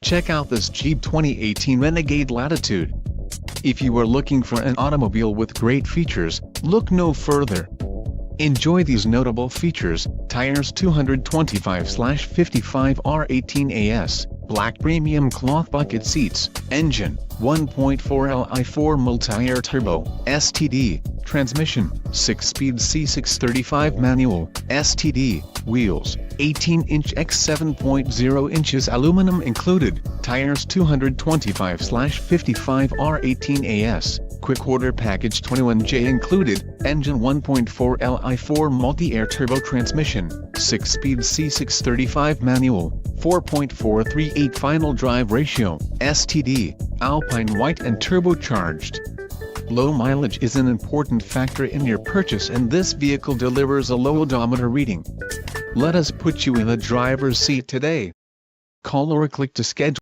Check out this Jeep 2018 Renegade Latitude. If you are looking for an automobile with great features, look no further. Enjoy these notable features: tires 225/55 R18AS, black premium cloth bucket seats, engine, 1.4 Li4 multi-air turbo, STD, transmission, 6-speed C635 manual, STD, wheels, 18-inch x 7.0 inches aluminum included, tires 225/55 R18AS, quick order package 21J included, engine 1.4 Li4 multi-air turbo transmission, 6-speed C635 manual, 4.438 final drive ratio, STD, Alpine white and turbocharged. Low mileage is an important factor in your purchase, and this vehicle delivers a low odometer reading. Let us put you in the driver's seat today. Call or click to schedule